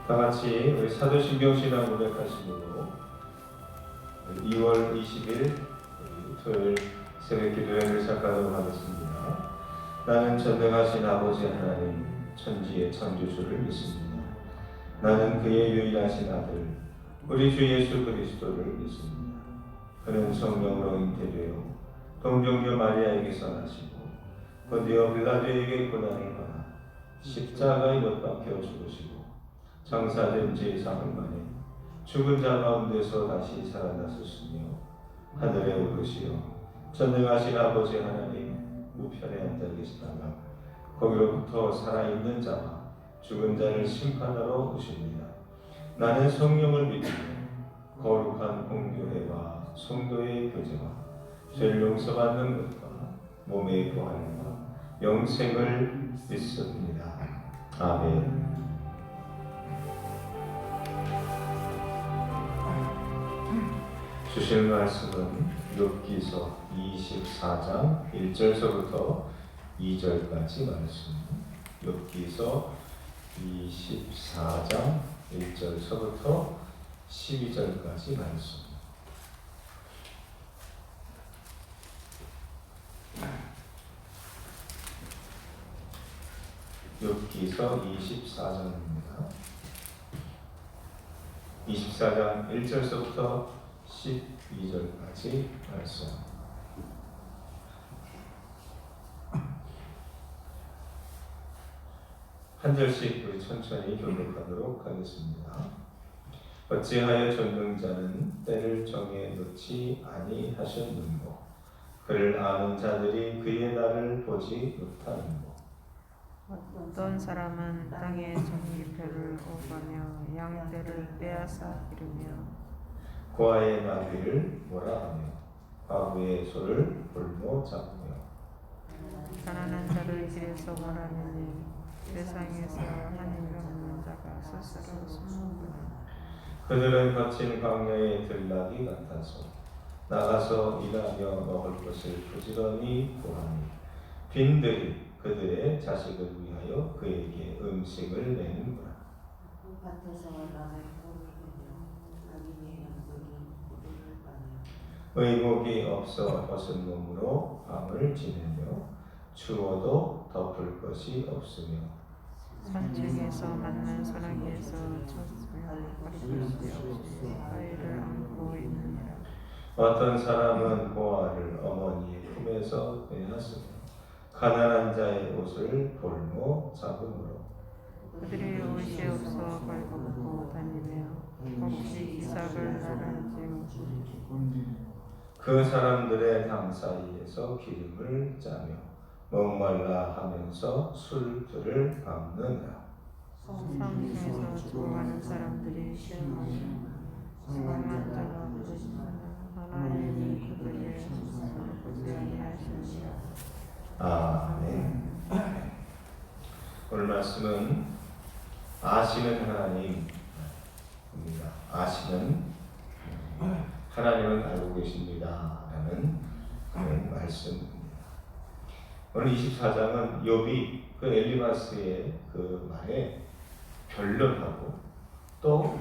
다 같이 우리 사도신경 신앙 고백하시므로 2월 20일 토요일 새벽 기도회를 시작하도록 하겠습니다. 나는 전능하신 아버지 하나님 천지의 창조주를 믿습니다. 나는 그의 유일하신 아들 우리 주 예수 그리스도를 믿습니다. 그는 성령으로 잉태되어 동정녀 마리아에게서 나시고 본디오 빌라도에게 고난을 받아 십자가에 못 박혀 죽으시고 장사된 제3일 만에 죽은 자 가운데서 다시 살아나셨으며 하늘에 오르시어 전능하신 아버지 하나님 우편에 앉아 계시다가 거기로부터 살아있는 자와 죽은 자를 심판하러 오십니다. 나는 성령을 믿으며 거룩한 공교회와 성도의 교제와 죄를 용서받는 것과 몸의 부활과 영생을 믿습니다. 아멘. 주실 말씀은 욥기서 24장 1절서부터 2절까지 말씀. 욥기서 24장 1절서부터 12절까지 말씀. 욥기서 24장입니다. 24장 1절서부터 12절까지 말씀. 한 절씩 우리 천천히 교독하도록 하겠습니다. 어찌하여 전능자는 때를 정해 놓지 아니하셨는고 그를 아는 자들이 그의 날을 보지 못하는고 어떤 사람은 땅의 정기표를 오가며 양떼를 빼앗아 기르며 고아의 나귀를 몰아가며 과부의 소를 볼모 잡으며 가난한 자를 길에서 몰아내니 세상에서 하나님을 없는 자가 스스로 숨는구나. 그들은 거친 광야의 들나귀 같아서 나가서 일하며 먹을 것을 부지런히 구하니 빈들이 그들의 자식을 위하여 그에게 음식을 내는구나. 의복이 없어 벗은 몸으로 밤을 지내며 추워도 덮을 것이 없으며 산중에서 만난 소나기에서 젖으며 허리끝이 없이 아이를 안고 있느니라. 어떤 사람은 고아를 어머니의 품에서 빼앗으며 가난한 자의 옷을 볼모 잡음으로 그들의 옷이 없어 벌거벗고 다니며 혹시 이삭을 나른지 그 사람들의 당 사이에서 기름을 짜며 목말라 하면서 술들을 밟느니라. 성중에서 좋아하는 사람들이 시험하며 성한 자가 부르시나 하나님이 그들의 손을 보지 아니하시니라. 아멘. 오늘 말씀은 아시는 하나님입니다. 아시는 하나님은 알고 계십니다 라는 그런 말씀입니다. 오늘 24장은 욥이 그 엘리바스의 그 말에 변론하고 또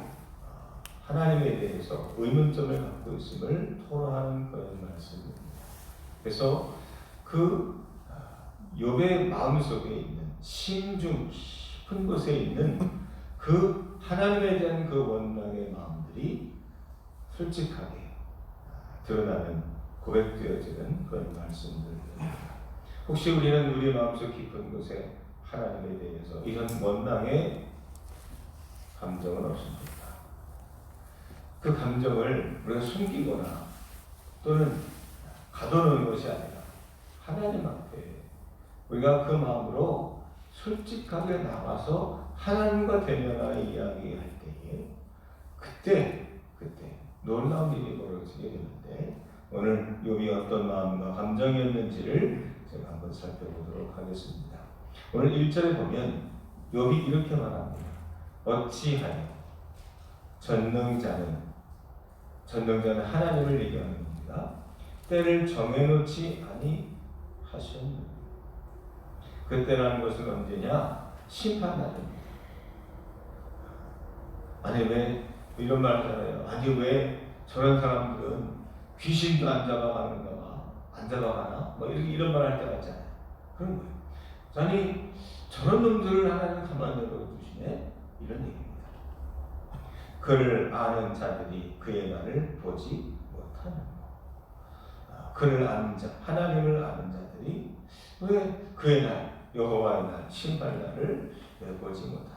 하나님에 대해서 의문점을 갖고 있음을 토로하는 그런 말씀입니다. 그래서 그 욥의 마음속에 있는 심중 깊은 곳에 있는 그 하나님에 대한 그 원망의 마음들이 솔직하게 드러나는 고백되어지는 그런 말씀들입니다. 혹시 우리는 우리 마음속 깊은 곳에 하나님에 대해서 이런 원망의 감정은 없습니까? 그 감정을 우리가 숨기거나 또는 가둬놓은 것이 아니라 하나님 앞에 우리가 그 마음으로 솔직하게 나와서 하나님과 대면하여 이야기할 때에 그때 놀라운 일이 벌어지게 되는데 오늘 욥이 어떤 마음과 감정이었는지를 제가 한번 살펴보도록 하겠습니다. 오늘 1절에 보면 욥이 이렇게 말합니다. 어찌하여 전능자는 하나님을 얘기하는 겁니다. 때를 정해놓지 아니하셨느냐. 그때라는 것은 언제냐? 심판날입니다. 아니 왜 이런 말 하잖아요. 아니 왜 저런 사람들은 귀신도 안 잡아가는가 봐. 안 잡아가나? 뭐 이런 말 할 때가 있잖아요. 그런 거예요. 아니 저런 놈들을 하나님 가만히 내버려 두시네? 이런 얘기입니다. 그를 아는 자들이 그의 날을 보지 못하는 거. 그를 아는 자, 하나님을 아는 자들이 왜 그의 날, 여호와의 날, 심판 날을 왜 보지 못할까?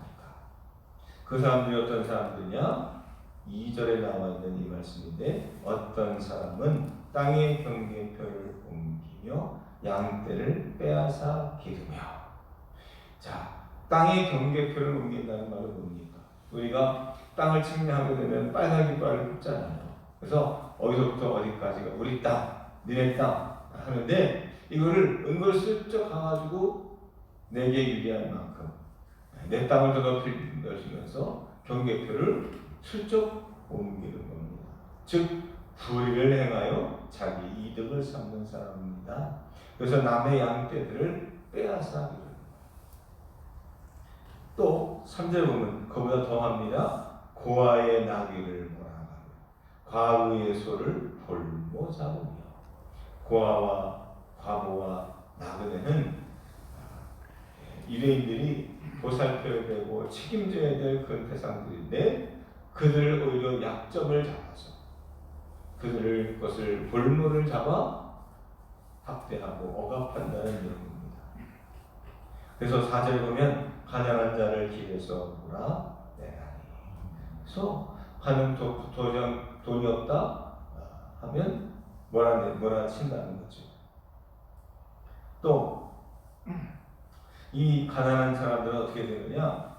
그 사람들이 어떤 사람들이냐? 2절에 나와 있는 이 말씀인데 어떤 사람은 땅의 경계표를 옮기며 양떼를 빼앗아 기르며. 자, 땅의 경계표를 옮긴다는 말은 뭡니까? 우리가 땅을 측량하게 되면 빨간 깃발을 꽂잖아요. 그래서 어디서부터 어디까지가 우리 땅, 니네 땅 하는데 이거를 은근슬쩍 가가지고 내게 유리한 만큼 내 땅을 더 넓히면서 경계표를 슬쩍 옮기는 겁니다. 즉 불의를 행하여 자기 이득을 삼는 사람입니다. 그래서 남의 양떼들을 빼앗아 기르는 거예요. 또 3절 보면 그보다 더합니다. 고아의 나귀를 몰아가며 과부의 소를 볼모 잡으며. 고아와 과부와 나그네는 유대인들이 보살펴야 되고 책임져야 될 그런 대상들인데 그들을 오히려 약점을 잡아서 그들을 것을 볼모를 잡아 학대하고 억압한다는 내용입니다. 그래서 4절 보면 가난한 자를 길에서 몰아내라니. 그래서 돈이 없다 하면 몰아친다는 거죠. 또 이 가난한 사람들은 어떻게 되느냐?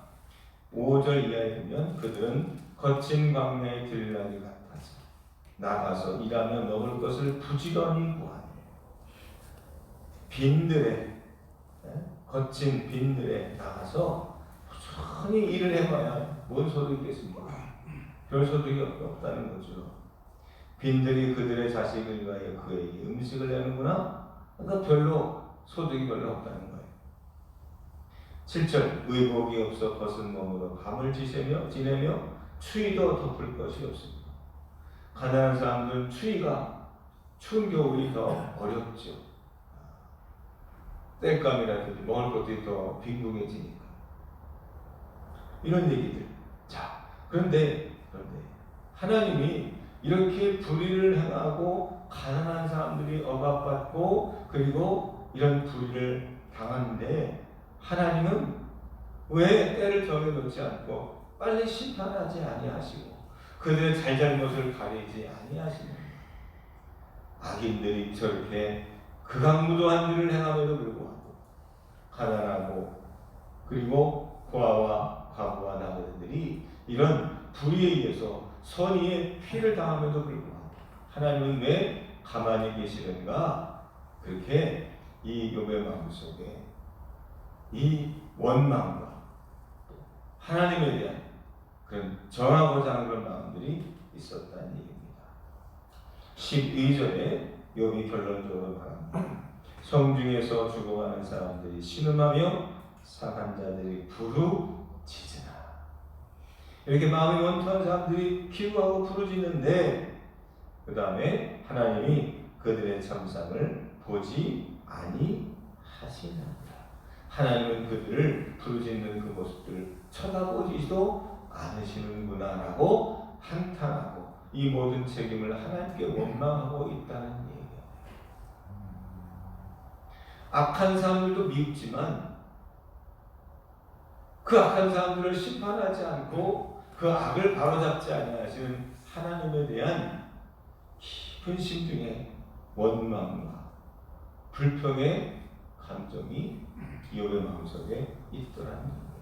5절 이하에 보면 그들은 거친 광야의 들나귀 같아서 나가서 일하며 먹을 것을 부지런히 구하네. 빈들에, 거친 빈들에 나가서 부지런히 일을 해봐야 뭔 소득이 있겠습니까? 별 소득이 없다는 거죠. 빈들이 그들의 자식을 위하여 그에게 음식을 내는구나. 그러니까 소득이 별로 없다는 거예요. 7절 의복이 없어 벗은 몸으로 밤을 지내며 추위도 덮을 것이 없습니다. 가난한 사람들은 추운 겨울이 더 어렵죠. 땔감이라든지 먹을 것들이 더 빈궁해지니까. 이런 얘기들. 자, 그런데 하나님이 이렇게 불의를 행하고 가난한 사람들이 억압받고 그리고 이런 불의를 당하는데 하나님은 왜 때를 정해놓지 않고 빨리 심판하지 아니하시고 그들의 잘잘못을 가리지 아니하시는가? 악인들이 저렇게 극악무도한 일을 행함에도 불구하고 가난하고 그리고 고아와 과부와 나그네들이 이런 불의에 의해서 선의의 피해를 당함에도 불구하고 하나님은 왜 가만히 계시는가? 그렇게 이 욥의 마음속에 이 원망과 하나님에 대한 그런 정하고자 하는 그런 마음들이 있었다는 얘기입니다. 12절에 욥이 결론적으로 말합니다. 성중에서 죽어가는 사람들이 신음하며 상한 자들이 부르짖으나. 이렇게 마음이 원통한 사람들이 기도하고 부르짖는데 그 다음에 하나님이 그들의 참상을 보지 아니하시느니라. 하나님은 그들을 부르짖는 그 모습들을 쳐다보지도 않으시는구나라고 한탄하고 이 모든 책임을 하나님께 원망하고 있다는 얘기예요. 악한 사람들도 미흡지만 그 악한 사람들을 심판하지 않고 그 악을 바로잡지 아니하시는 하나님에 대한 깊은 심중의 원망과 불평의 감정이 욥의 마음속에 있더라는 겁니다.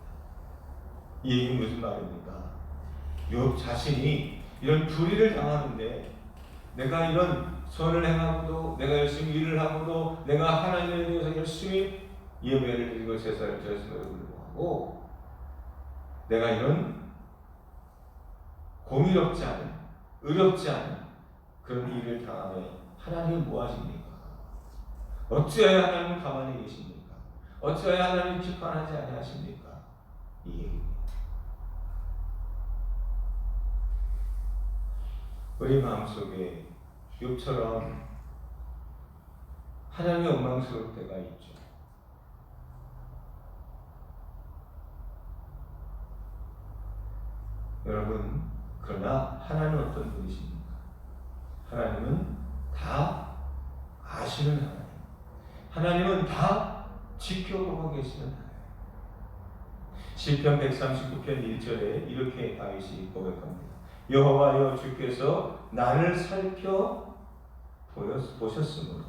이 얘기는 무슨 말입니까? 욥 자신이 이런 불의를 당하는데 내가 이런 선을 행하고도 내가 열심히 일을 하고도 내가 하나님에 대해서 열심히 예배를 드리고 제사를 드렸음에도 불구하고 내가 이런 공의롭지 않은 의롭지 않은 그런 일을 당하며 하나님은 무엇입니까? 어찌하여 하나님은 가만히 계십니까? 어찌하여 하나님은 비판하지 아니하십니까? 이 얘기입니다. 우리 마음속에 욥처럼 하나님이 원망스러울 때가 있죠. 여러분, 그러나 하나님은 어떤 분이십니까? 하나님은 다 아시는 하나님. 하나님은 다 지켜보고 계시는 하나님. 시편 139편 1절에 이렇게 다윗이 고백합니다. 여호와여, 주께서 나를 살펴 보셨으므로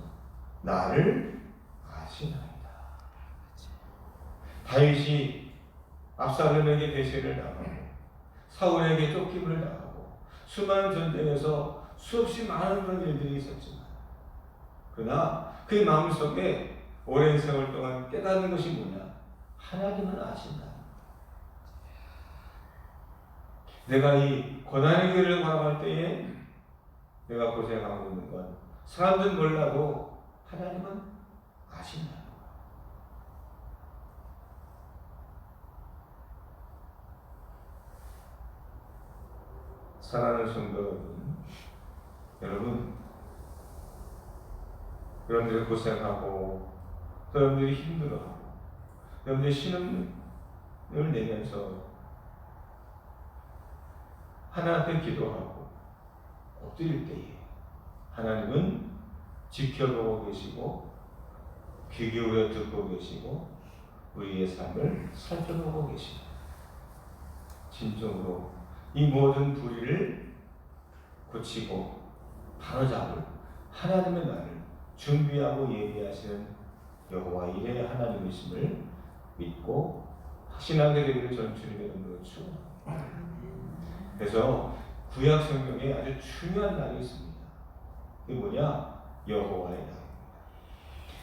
나를 아시나이다. 다윗이 압살롬에게 대세를 당하고 사울에게 쫓김을 당하고 수많은 전쟁에서 수없이 많은 그런 일들이 있었지만, 그러나 그의 마음속에 오랜 세월 동안 깨닫는 것이 뭐냐? 하나님은 아신다. 내가 이 고난의 길을 걸어갈 때에 내가 고생하고 있는 건 사람들은 몰라도 하나님은 아신다. 사랑하는 성도 여러분, 여러분들이 고생하고 여러분들이 힘들어하고 여러분들이 신음을 내면서 하나님께 기도하고 엎드릴 때에 하나님은 지켜보고 계시고 귀 기울여 듣고 계시고 우리의 삶을 살펴보고 계십니다. 진정으로 이 모든 불의를 고치고 바로잡을 하나님의 날을 준비하고 예비하시는 여호와 이레의 하나님이심을 믿고 확신하게 되기를 저는 주님의 이름으로 축원합니다. 그래서 구약 성경에 아주 중요한 날이 있습니다. 이게 뭐냐? 여호와의 날입니다.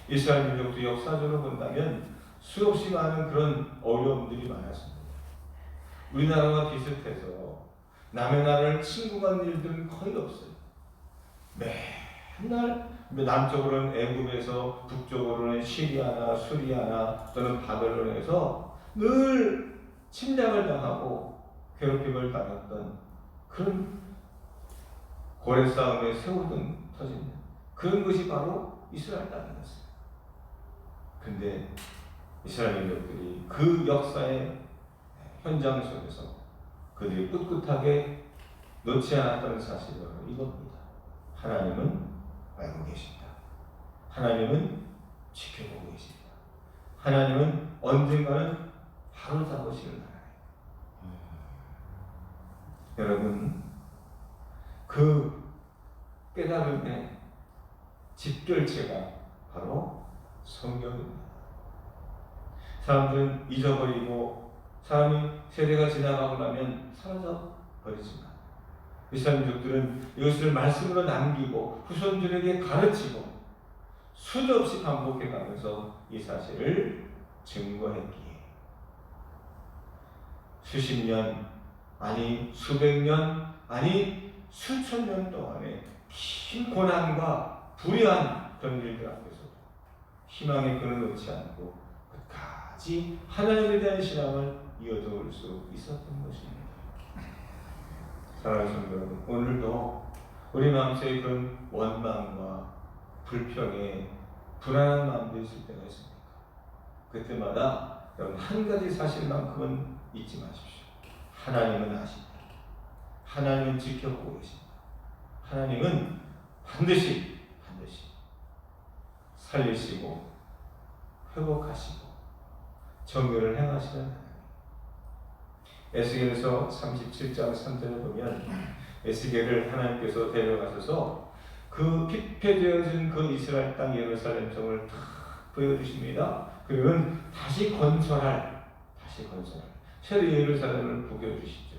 이스라엘 민족도 역사적으로 본다면 수없이 많은 그런 어려움들이 많았습니다. 우리나라와 비슷해서 남의 나라를 침공한 일들은 거의 없어요. 맨날 남쪽으로는 애굽에서 북쪽으로는 시리아나 수리아나 또는 바벨론에서 늘 침략을 당하고 괴롭힘을 당했던 그런 고래 싸움에 새우등 터지는 그런 것이 바로 이스라엘 땅이었어요. 근데 이스라엘 민족들이 그 역사의 현장 속에서 그들이 꿋꿋하게 놓지 않았던 사실이 바로 이겁니다. 하나님은 알고 계신다. 하나님은 지켜보고 계신다. 하나님은 언젠가는 바로 잡으시는 하나님. 여러분, 그 깨달음의 집결체가 바로 성경입니다. 사람들은 잊어버리고 사람이 세대가 지나가고 나면 사라져 버리지만 이스라엘 민족들은 이것을 말씀으로 남기고 후손들에게 가르치고 수도 없이 반복해 가면서 이 사실을 증거했기에 수십 년, 아니 수백 년, 아니 수천 년 동안의 긴 고난과 불의한 그런 일들 앞에서도 희망의 끈을 놓지 않고 끝까지 하나님에 대한 신앙을 이어져올 수 있었던 것입니다. 사랑하는 성도 여러분, 오늘도 우리 마음속에 그런 원망과 불평에 불안한 마음도 있을 때가 있습니까? 그때마다 여러분 한 가지 사실만큼은 잊지 마십시오. 하나님은 아신다. 하나님은 지켜보고 계신다. 하나님은 반드시 살리시고 회복하시고 정결을 행하시는 하나님. 에스겔에서 37장 3절에 보면 에스겔을 하나님께서 데려가셔서 그 피폐되어진 그 이스라엘 땅 예루살렘 성을 다 보여주십니다. 그러면 다시 건설할 새로 예루살렘을 보여주시죠.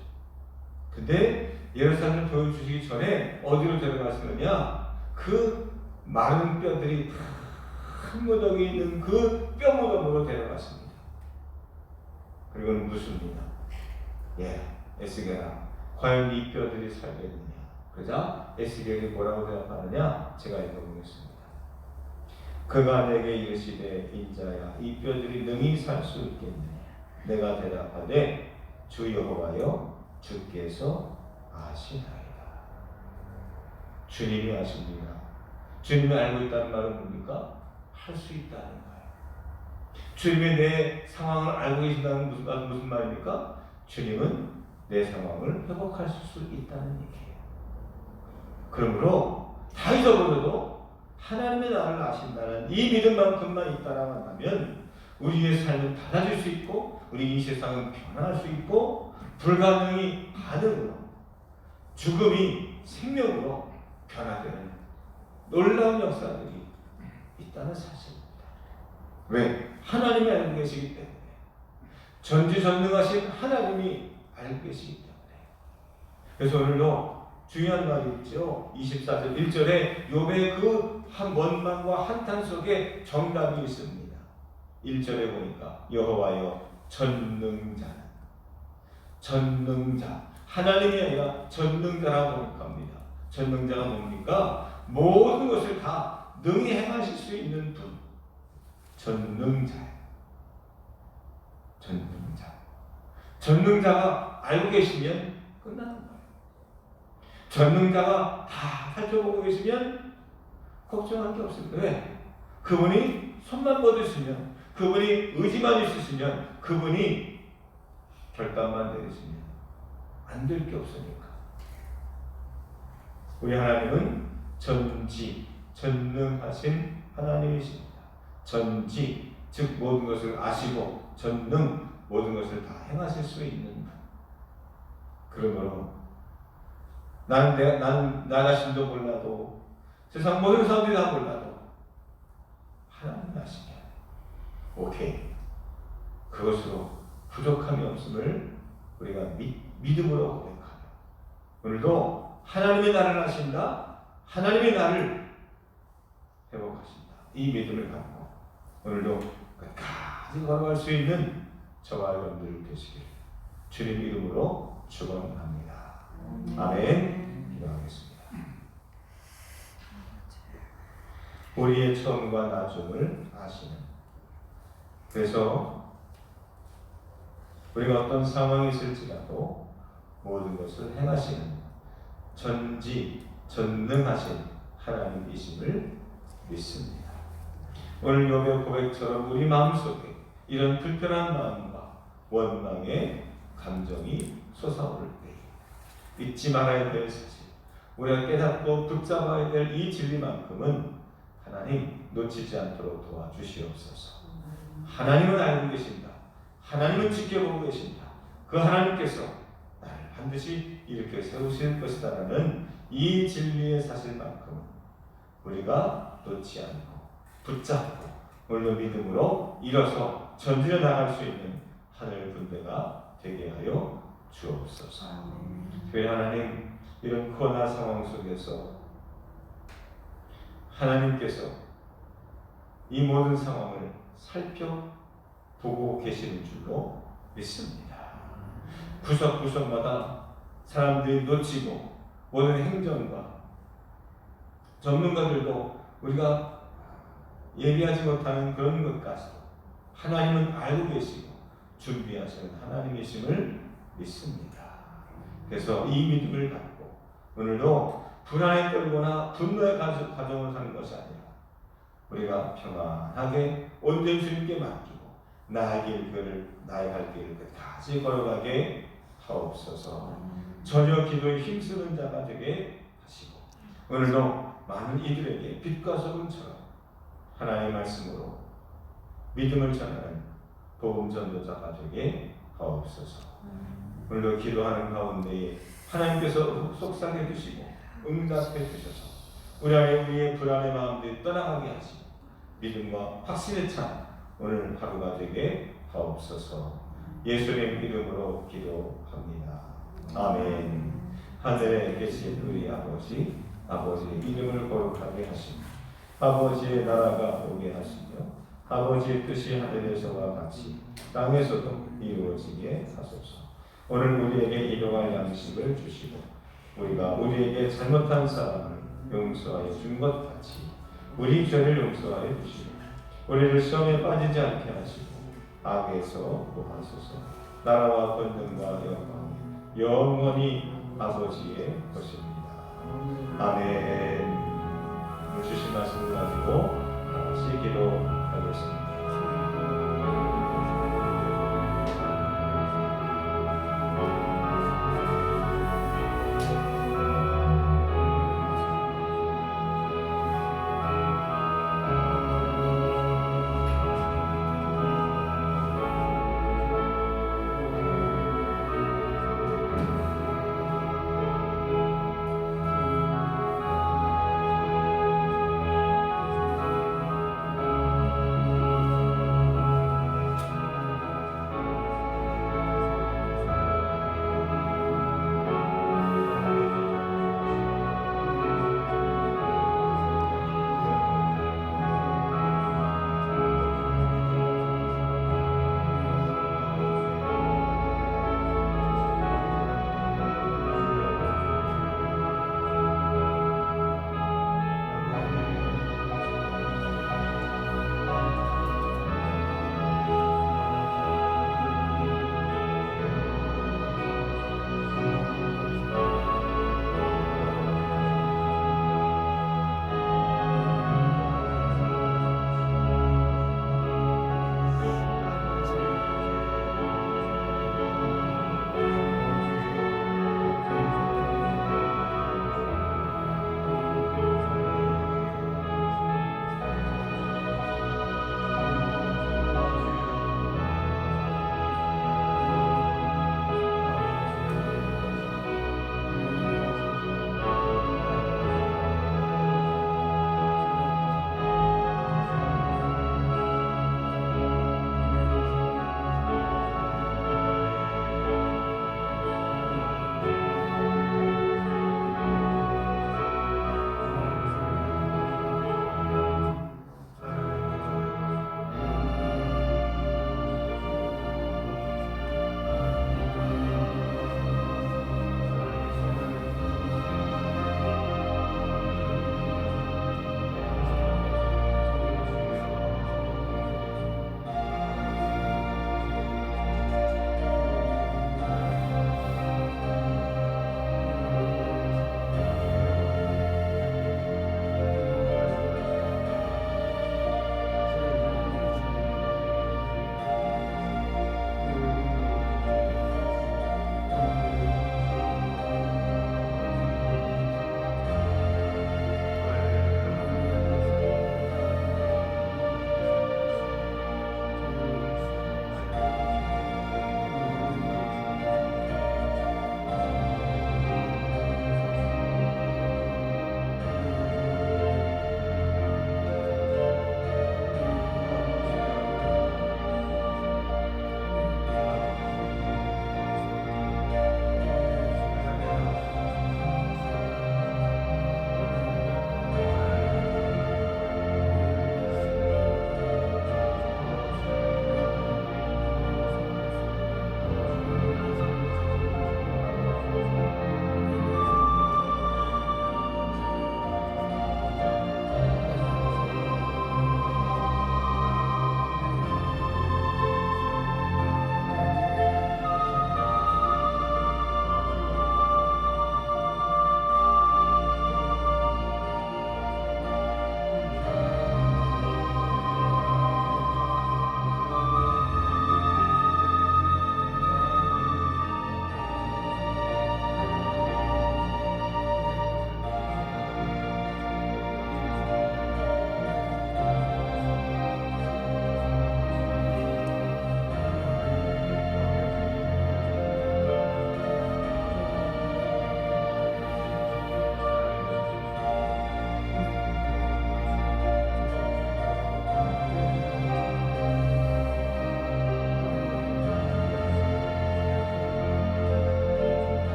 근데 예루살렘을 보여주시기 전에 어디로 데려가시느냐? 그 마른 뼈들이 한 무더기 있는 그 뼈 무덤으로 데려갔습니다. 그리고 묻습니다. 에스겔아, 과연 이 뼈들이 살겠느냐? 그러자 에스겔이 뭐라고 대답하느냐? 제가 읽어보겠습니다. 그가 내게 이르시되 인자야, 이 뼈들이 능히 살 수 있겠느냐? 내가 대답하되 주 여호와여, 주께서 아시나이다. 주님이 아십니다. 주님이 알고 있다는 말은 뭡니까? 할 수 있다는 거예요. 주님이 내 상황을 알고 계신다는 무슨 말입니까? 주님은 내 상황을 회복하실 수 있다는 얘기예요. 그러므로 다 잊어버려도 하나님의 나를 아신다는 이 믿음만큼만 있다라고 한다면 우리의 삶은 달라질 수 있고 우리 이 세상은 변화할 수 있고 불가능이 가능으로 죽음이 생명으로 변화되는 놀라운 역사들이 있다는 사실입니다. 왜? 하나님이 알고 계시기 때문에 전지전능하신 하나님이 알고 계시기 때문에 그래서 오늘도 중요한 말이 있죠. 24절 1절에 욥의 그 한 원망과 한탄 속에 정답이 있습니다. 1절에 보니까 여호와여 전능자는 전능자 하나님이 아니라 전능자라고 고백합니다. 전능자가 뭡니까? 모든 것을 다 능히 행하실 수 있는 분 전능자예요. 전능자 전능자가 알고 계시면 끝나는 거예요. 전능자가 다 살펴보고 계시면 걱정할 게 없습니다. 왜? 그분이 손만 뻗으시면 그분이 의지만 있으시면 그분이 결단만 내리시면 안 될 게 없으니까. 우리 하나님은 전지 전능하신 하나님이십니다. 전지 즉 모든 것을 아시고 전능 모든 것을 다 행하실 수 있는 분. 그러므로 나 자신도 몰라도 세상 모든 사람들이 다 몰라도 하나님이 아시면 오케이 그것으로 부족함이 없음을 우리가 믿음으로 고백하며 오늘도 하나님의 나를 아신다 하나님의 나를 회복하신다 이 믿음을 갖고 오늘도 끝까지 걸어갈 수 있는 저와 여러분들 되시기를 주님 이름으로 축원합니다. 아멘. 기도하겠습니다. 우리의 처음과 나중을 아시는 그래서 우리가 어떤 상황이 있을지라도 모든 것을 행하시는 전지 전능하신 하나님이심을 믿습니다. 오늘 욥의 고백처럼 우리 마음속에 이런 불편한 마음과 원망의 감정이 솟아오를 때 잊지 말아야 될 사실 우리가 깨닫고 붙잡아야 될 이 진리만큼은 하나님 놓치지 않도록 도와주시옵소서. 하나님은 알고 계신다. 하나님은 지켜보고 계신다. 그 하나님께서 나를 반드시 이렇게 세우실 것이다라는 이 진리의 사실만큼은 우리가 놓지 않고 붙잡고 오늘 믿음으로 일어서 전진해 나갈 수 있는 하늘 군대가 되게 하여 주옵소서. 그 하나님 이런 코로나 상황 속에서 하나님께서 이 모든 상황을 살펴보고 계시는 줄로 믿습니다. 구석구석마다 사람들이 놓치고 모든 행정과 전문가들도 우리가 예비하지 못하는 그런 것까지도 하나님은 알고 계시고 준비하시는 하나님이심을 믿습니다. 그래서 이 믿음을 갖고 오늘도 불안에 떨거나 분노의 과정을 사는 것이 아니라 우리가 평안하게 온전히 주님께 맡기고 나의 갈 길을 끝까지 걸어가게 하옵소서. 전혀 기도에 힘쓰는 자가 되게 하시고 오늘도 많은 이들에게 빛과 소금처럼 하나님의 말씀으로 믿음을 전하는 복음 전도자가 되게 하옵소서. 오늘도 기도하는 가운데에 하나님께서 속삭여 주시고 응답해 주셔서 우리 안에 우리의 불안의 마음들이 떠나가게 하시고 믿음과 확신에 찬 오늘 하루가 되게 하옵소서. 예수님 이름으로 기도합니다. 아멘. 하늘에 계신 우리 아버지의 이름을 거룩하게 하시며 아버지의 나라가 오게 하시며 아버지의 뜻이 하늘에서와 같이 땅에서도 이루어지게 하소서. 오늘 우리에게 일용할 양식을 주시고 우리가 우리에게 잘못한 사람을 용서하여 준 것 같이 우리 죄를 용서하여 주시고 우리를 시험에 빠지지 않게 하시고 악에서 구하소서. 나라와 권능과 영광이 영원히 아버지의 것입니다. 아멘. 오늘 주신 말씀을 가지고 같이 기도하겠습니다.